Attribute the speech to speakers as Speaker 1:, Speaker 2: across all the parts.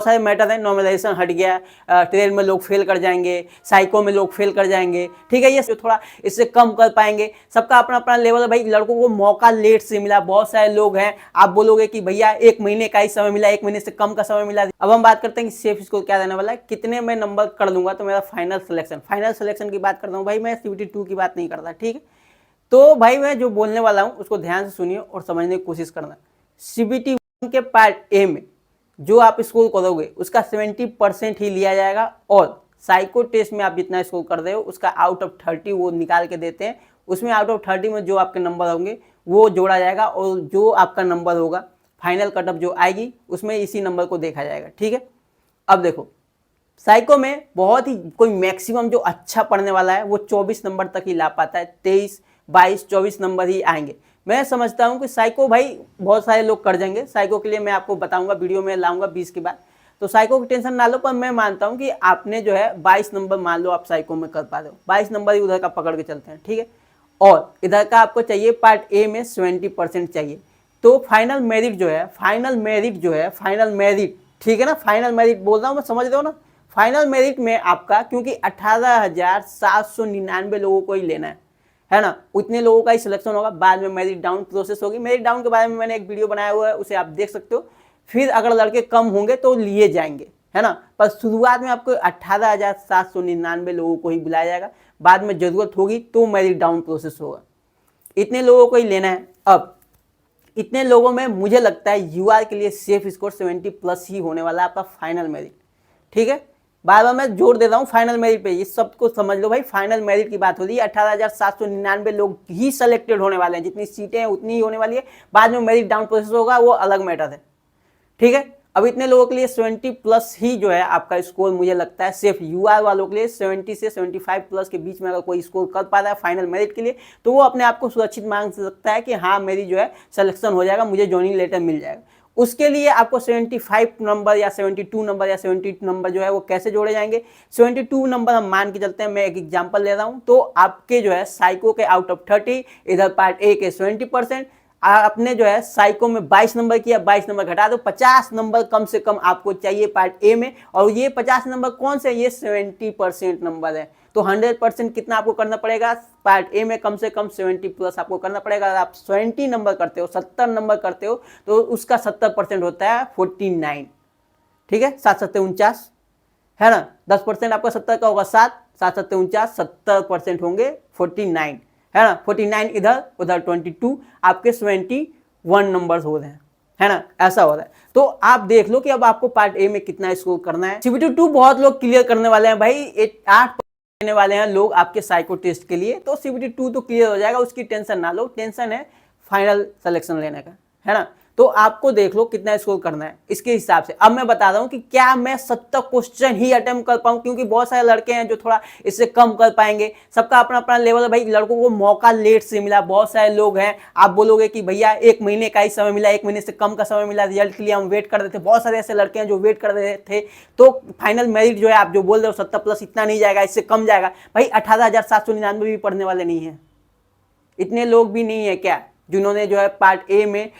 Speaker 1: सारे मैटर है, नॉर्मलाइजेशन हट गया, ट्रेल में लोग फेल कर जाएंगे, साइको में लोग फेल कर जाएंगे, ठीक है। ये जो थोड़ा इससे कम कर पाएंगे, सबका अपना अपना लेवल है भाई। लड़कों को मौका लेट से मिला, बहुत सारे लोग हैं, आप बोलोगे कि भैया 1 महीने का ही समय मिला, 1 महीने से कम का समय मिला। अब हम बात करते हैं कि सेफ स्कोर क्या रहने वाला है, कितने में नंबर कर दूंगा तो मेरा फाइनल सिलेक्शन की बात करता हूँ भाई, मैं CBT 2 की बात नहीं करता, ठीक है। तो भाई मैं जो बोलने वाला हूँ उसको ध्यान से सुनिए और समझने की कोशिश करना। CBT 1 के पार्ट ए में जो आप स्कोर करोगे उसका 70% ही लिया जाएगा, और साइको टेस्ट में आप जितना स्कोर कर रहे हो उसका आउट ऑफ 30 वो निकाल के देते हैं। उसमें आउट ऑफ 30 में जो आपके नंबर होंगे वो जोड़ा जाएगा, और जो आपका नंबर होगा फाइनल कटअप जो आएगी उसमें इसी नंबर को देखा जाएगा, ठीक है। अब देखो साइको में बहुत ही कोई मैक्सिमम जो अच्छा पढ़ने वाला है वो 24 नंबर तक ही ला पाता है, 23, 22, 24 नंबर ही आएंगे। मैं समझता हूं कि साइको भाई बहुत सारे लोग कर जाएंगे, साइको के लिए मैं आपको बताऊंगा, वीडियो में लाऊंगा 20 के बाद, तो साइको की टेंशन ना लो। पर मैं मानता हूं कि आपने जो है 22 नंबर मान लो आप साइको में कर पा रहे हो, 22 नंबर ही उधर का पकड़ के चलते हैं, ठीक है। और इधर का आपको चाहिए पार्ट ए में 70% चाहिए, तो फाइनल मेरिट जो है फाइनल मेरिट, ठीक है ना, फाइनल मेरिट बोल रहा हूँ मैं, समझ रहे हो ना। फाइनल मेरिट में आपका क्योंकि 18,799 लोगों को ही लेना है ना, उतने लोगों का ही सिलेक्शन होगा, बाद में मेरिट डाउन प्रोसेस होगी। मेरिट डाउन के बारे में मैंने एक वीडियो बनाया हुआ है, उसे आप देख सकते हो। फिर अगर लड़के कम होंगे तो लिए जाएंगे, है ना, पर शुरुआत में आपको 18,799 लोगों को ही बुलाया जाएगा, बाद में जरूरत होगी तो मेरिट डाउन प्रोसेस होगा। इतने लोगों को ही लेना है। अब इतने लोगों में मुझे लगता है यूआर के लिए सेफ स्कोर 70+ ही होने वाला है आपका फाइनल मेरिट, ठीक है। बार बार मैं जोर दे रहा हूँ फाइनल मेरिट पे, ये सबको समझ लो भाई, फाइनल मेरिट की बात हो रही है। 18,799 लोग ही सिलेक्टेड होने वाले हैं, जितनी सीटें हैं उतनी ही होने वाली है, बाद में मेरिट डाउन प्रोसेस होगा, वो अलग मैटर है, ठीक है। अब इतने लोगों के लिए 70+ ही जो है आपका स्कोर मुझे लगता है सेफ। यूआर वालों के लिए 70 से 75+ के बीच में अगर कोई स्कोर कर पा रहा है फाइनल मेरिट के लिए, तो वो अपने आप को सुरक्षित मान सकता है कि हाँ मेरी जो है सिलेक्शन हो जाएगा, मुझे ज्वाइनिंग लेटर मिल जाएगा। उसके लिए आपको 75 नंबर या 72 नंबर या 70 नंबर जो है वो कैसे जोड़े जाएंगे। 72 नंबर हम मान के चलते हैं, मैं एक एग्जांपल ले रहा हूं, तो आपके जो है साइको के आउट ऑफ 30, इधर पार्ट ए के 70%, आपने जो है साइको में 22 नंबर किया, 22 नंबर घटा दो, 50 नंबर कम से कम आपको चाहिए पार्ट ए में। और ये 50 नंबर कौन से, ये 70% नंबर है, तो 100% कितना आपको करना पड़ेगा पार्ट ए में, कम से कम 70+ आपको करना पड़ेगा। अगर आप 70 नंबर करते हो, 70 नंबर करते हो, तो उसका 70% होता है 49, ठीक है, 7 7 49 है ना, 10% आपका 70 का होगा 7, 7 7 49, 70% होंगे 49, है ना, 49 इधर, उधर 22, आपके 71 नंबर हो रहे हैं, है ना, ऐसा हो रहा है। तो आप देख लो कि अब आपको पार्ट ए में कितना स्कोर करना है। CBT 2 बहुत लोग क्लियर करने वाले हैं भाई, 8 देने वाले हैं लोग आपके साइको टेस्ट के लिए, तो CBT 2 तो क्लियर हो जाएगा, उसकी टेंशन ना लो। टेंशन है फाइनल सिलेक्शन लेने का, है ना। तो आपको देख लो कितना स्कोर करना है, इसके हिसाब से अब मैं बता रहा हूं कि क्या मैं 70 क्वेश्चन ही अटेम्प्ट कर पाऊं, क्योंकि बहुत सारे लड़के हैं जो थोड़ा इससे कम कर पाएंगे, सबका अपना अपना लेवल है भाई। लड़कों को मौका लेट से मिला, बहुत सारे लोग हैं, आप बोलोगे कि भैया 1 महीने का ही समय मिला, 1 महीने से कम का समय मिला, रिजल्ट के लिए हम वेट कर रहे थे। बहुत सारे ऐसे लड़के हैं जो वेट कर रहे थे, तो फाइनल मेरिट जो है आप जो बोल रहे हो 70+ इतना नहीं जाएगा, इससे कम जाएगा भाई। 18,799 भी पढ़ने वाले नहीं है, इतने लोग भी नहीं है क्या जिन्होंने जो है पार्ट ए में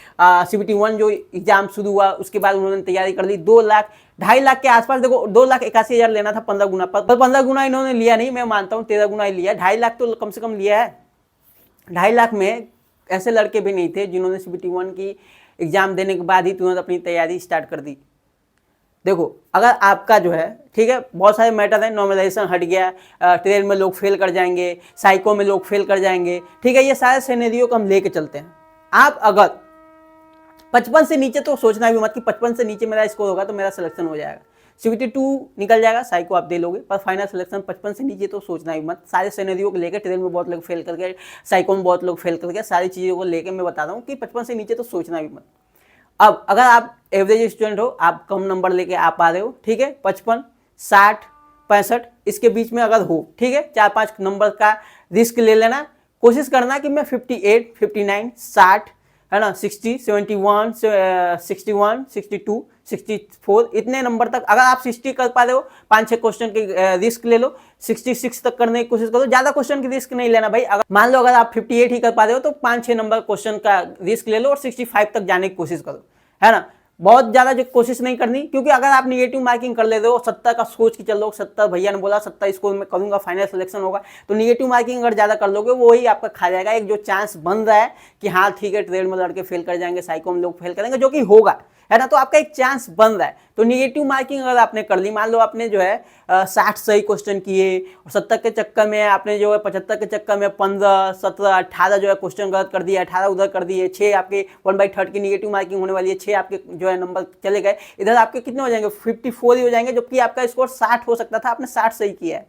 Speaker 1: CBT 1 जो एग्जाम शुरू हुआ उसके बाद उन्होंने तैयारी कर ली। 2 लाख 2.5 लाख के आसपास, देखो 2,81,000 लेना था 15 गुना पर 15 गुना इन्होंने लिया नहीं, मैं मानता हूँ 13 गुना ही लिया, 2.5 लाख तो कम से कम लिया है। 2.5 लाख में ऐसे लड़के भी नहीं थे जिन्होंने CBT 1 की एग्जाम देने के बाद ही तुरंत अपनी तैयारी स्टार्ट कर दी। देखो अगर आपका जो है, ठीक है, बहुत सारे मैटर है, नॉर्मलाइजेशन हट गया, ट्रेल में लोग फेल कर जाएंगे, साइको में लोग फेल कर जाएंगे, ठीक है, ये सारे सिनेरियो को हम लेके चलते हैं। आप अगर 55 से नीचे, तो सोचना भी मत कि 55 से नीचे मेरा स्कोर होगा तो मेरा सिलेक्शन हो जाएगा। CBT 2 निकल जाएगा, साइको आप दे लोगे, पर फाइनल सिलेक्शन 55 से नीचे तो सोचना भी मत। सारे सिनेरियो को लेकर, ट्रेल में बहुत लोग फेल कर गए, साइको में बहुत लोग फेल कर गए, सारी चीज़ों को लेकर मैं बता रहा हूँ कि 55 से नीचे तो सोचना भी मत। अब अगर आप एवरेज स्टूडेंट हो, आप कम नंबर लेके आ पा रहे हो, ठीक है, 55, 60, 65 इसके बीच में अगर हो, ठीक है, 4-5 नंबर का रिस्क ले लेना, कोशिश करना कि मैं 58, 59, 60, है ना, 60, 71, 61, 62, 64 इतने नंबर तक अगर आप 60 कर पा रहे हो, 5-6 क्वेश्चन की रिस्क ले लो, 66 तक करने की कोशिश करो, ज्यादा क्वेश्चन की रिस्क नहीं लेना भाई। अगर मान लो अगर आप 58 ही कर पा रहे हो तो 5-6 नंबर क्वेश्चन का रिस्क ले लो और 65 तक जाने की कोशिश करो, है ना। बहुत ज़्यादा जो कोशिश नहीं करनी, क्योंकि अगर आप निगेटिव मार्किंग कर लेते हो 70 का सोच के चल लो, 70 भैया ने बोला 70 स्कोर में करूंगा फाइनल सिलेक्शन होगा, तो निगेटिव मार्किंग अगर ज़्यादा कर लोगे वही आपका खा जाएगा। एक जो चांस बन रहा है कि हाँ ठीक है ट्रेड में लड़के फेल कर जाएंगे, साइको में लोग फेल करेंगे, जो कि होगा, है ना, तो आपका एक चांस बन रहा है। तो निगेटिव मार्किंग अगर आपने कर ली, मान लो आपने जो है 60 सही क्वेश्चन किए और 70 के चक्कर में आपने जो है 75 के चक्कर में 15, 17, 18 जो है क्वेश्चन गलत कर दिए, 18 उधर कर दिए, 6 आपके 1/3 की निगेटिव मार्किंग होने वाली है, 6 आपके जो है नंबर चले गए, इधर आपके कितने हो जाएंगे 54 ही हो जाएंगे, जबकि आपका स्कोर 60 हो सकता था, आपने 60 सही किया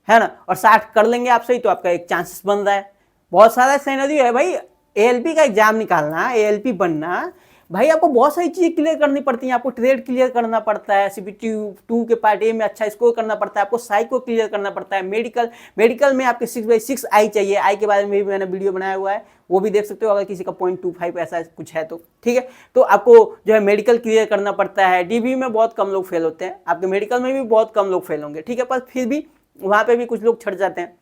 Speaker 1: है ना, और 60 कर लेंगे आप सही तो आपका एक चांसेस बन रहा है। बहुत सारा सिनेरियो है भाई, एएलपी का एग्जाम निकालना, एएलपी बनना भाई आपको बहुत सारी चीजें क्लियर करनी पड़ती हैं। आपको ट्रेड क्लियर करना पड़ता है, सीपीटी 2 के पार्ट ए में अच्छा स्कोर करना पड़ता है, आपको साइको क्लियर करना पड़ता है, मेडिकल में आपके 6/6 आई चाहिए, आई के बारे में भी मैंने वीडियो बनाया हुआ है, वो भी देख सकते हो अगर किसी का 0.25 ऐसा कुछ है तो, ठीक है। तो आपको जो है मेडिकल क्लियर करना पड़ता है। डीबी में बहुत कम लोग फेल होते हैं, आपके मेडिकल में भी बहुत कम लोग फेल होंगे, ठीक है, पर फिर भी वहाँ पे भी कुछ लोग छट जाते हैं।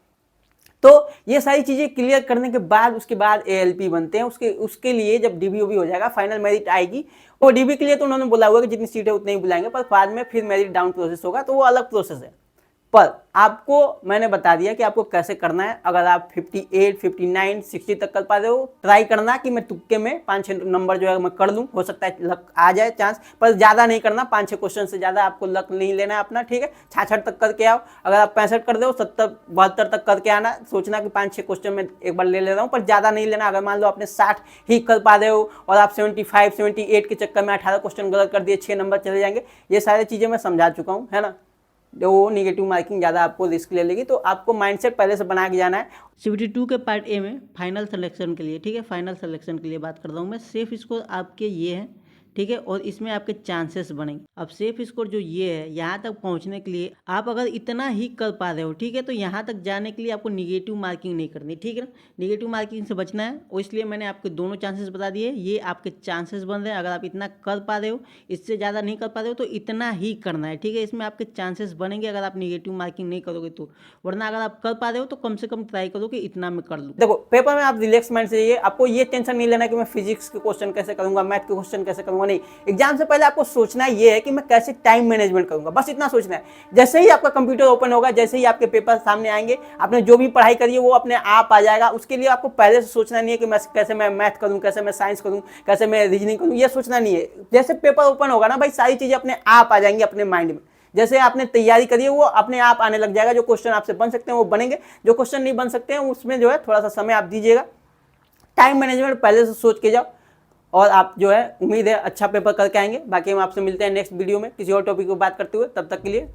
Speaker 1: तो ये सारी चीजें क्लियर करने के बाद उसके बाद एएलपी बनते हैं। उसके लिए जब डीबीओबी हो जाएगा, फाइनल मेरिट आएगी, वो डीबी के लिए तो उन्होंने बोला हुआ कि जितनी सीटें उतनी ही बुलाएंगे, पर बाद में फिर मेरिट डाउन प्रोसेस होगा, तो वो अलग प्रोसेस है। पर आपको मैंने बता दिया कि आपको कैसे करना है। अगर आप 58, 59, 60 तक कर पा रहे हो, ट्राई करना कि मैं तुक्के में 5-6 नंबर जो है मैं कर लूँ, हो सकता है लक आ जाए चांस, पर ज़्यादा नहीं करना, 5-6 क्वेश्चन से ज़्यादा आपको लक नहीं लेना है अपना, ठीक है। 66 तक करके आओ, अगर आप 65 कर दो 70-72 तक करके आना, सोचना कि 5-6 क्वेश्चन में एक बार ले रहा हूँ, पर ज़्यादा नहीं लेना। अगर मान लो आपने 60 ही कर पा रहे हो और आप 75, 78 के चक्कर में 18 क्वेश्चन गलत कर दिए, 6 नंबर चले जाएंगे। ये सारी चीज़ें मैं समझा चुका हूँ, है ना। वो निगेटिव मार्किंग ज़्यादा आपको रिस्क ले लेगी, तो आपको माइंडसेट पहले से बना के जाना है। सीपीटी 2 के पार्ट ए में फाइनल सिलेक्शन के लिए, ठीक है, फाइनल सिलेक्शन के लिए बात कर रहा हूँ मैं। सेफ स्कोर आपके ये हैं, ठीक है, और इसमें आपके चांसेस बनेंगे। अब सेफ स्कोर जो ये है, यहाँ तक पहुँचने के लिए आप अगर इतना ही कर पा रहे हो, ठीक है, तो यहाँ तक जाने के लिए आपको निगेटिव मार्किंग नहीं करनी, ठीक है ना, निगेटिव मार्किंग से बचना है। और इसलिए मैंने आपको दोनों चांसेस बता दिए, ये आपके चांसेस बन रहे हैं। अगर आप इतना कर पा रहे हो, इससे ज़्यादा नहीं कर पा रहे हो, तो इतना ही करना है, ठीक है। इसमें आपके चांसेस बनेंगे अगर आप निगेटिव मार्किंग नहीं करोगे तो, वरना अगर आप कर पा रहे हो तो कम से कम ट्राई करो कि इतना मैं कर लूँ। देखो पेपर में आप रिलैक्स माइंड से जाइए, आपको ये टेंशन नहीं लेना कि मैं फिजिक्स के क्वेश्चन कैसे करूँगा, मैथ के क्वेश्चन कैसे करूँगा, नहीं। एग्जाम से पहले आपको सोचना ये है कि मैं कैसे टाइम मैनेजमेंट करूंगा, बस इतना सोचना है। जैसे ही आपका कंप्यूटर ओपन होगा, जैसे ही आपके पेपर सामने आएंगे, आपने जो भी पढ़ाई करी है वो अपने आप आ जाएगा। उसके लिए आपको पहले से सोचना नहीं है कि मैं कैसे मैं मैथ करूं, कैसे मैं साइंस करूं, कैसे मैं रीजनिंग करूं, ये सोचना नहीं है। जैसे पेपर ओपन होगा ना भाई, सारी चीजें अपने आप आ जाएंगी अपने माइंड में। जैसे आपने तैयारी करी है वो अपने आप आने लग जाएगा। जो क्वेश्चन आपसे बन सकते हैं वो बनेंगे, जो क्वेश्चन नहीं बन सकते हैं उसमें जो है थोड़ा सा समय आप दीजिएगा। टाइम मैनेजमेंट पहले से सोच के जाओ और आप जो है उम्मीद है अच्छा पेपर करके आएंगे। बाकी हम आपसे मिलते हैं नेक्स्ट वीडियो में किसी और टॉपिक पर बात करते हुए। तब तक के लिए